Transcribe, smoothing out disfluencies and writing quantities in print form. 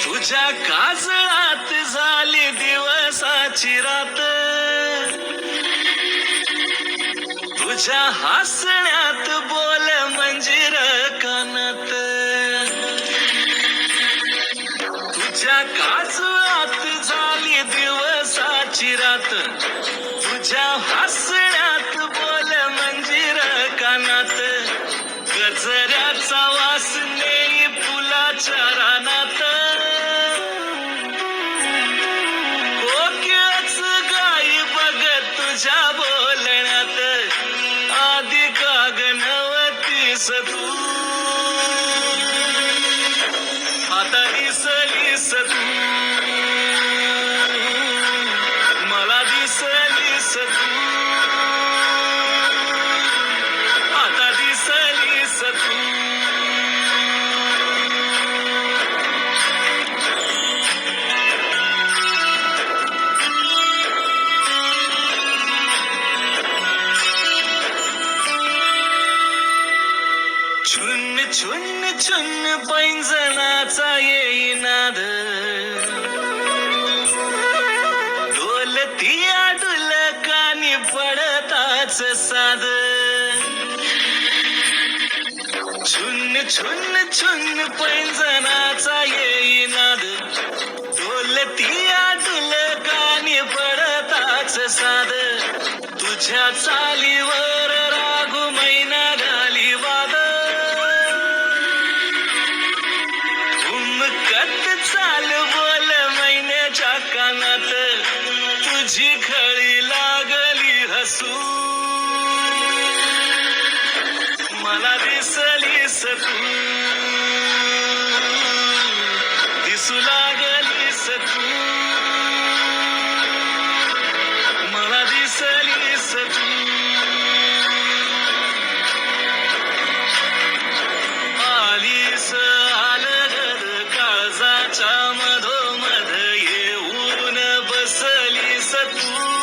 तुझ्या काजळात झाली दिवसाची रात, तुझ्या हसण्यात बोल मंजिर कानात, तुझ्या काजळात झाली दिवसाची रात, तुझ्या हसण्यात बोल मंजिर कानात, गजऱ्याचा वास नेई फुलाच्या रानात, कोकिळच गाई बघत तुझ्या बोलण्यात, आधी काग नव्हतीस तू, आता दिसलीस तू, मला दिसलीस तू, आता दिसलीस तू. छुन छुन छुन पैंजणाचा येई नाद, डोलती डुलकानी पडताच साद, छुन छुन छुन पैंजणाचा येई नाद, डोलती डुलकानी पडताच साद, तुझ्या चालीवर रागू मैना घाली वाद, उमकत चाल बोल मैन्याच्या कानात, तुझी खळी लागली हसू, मला दिसलीस तू, दिसू लागलीस तू, मला दिसलीस तू. आलीस आलगद काळजाच्या मधोमध येऊन बसलीस तू,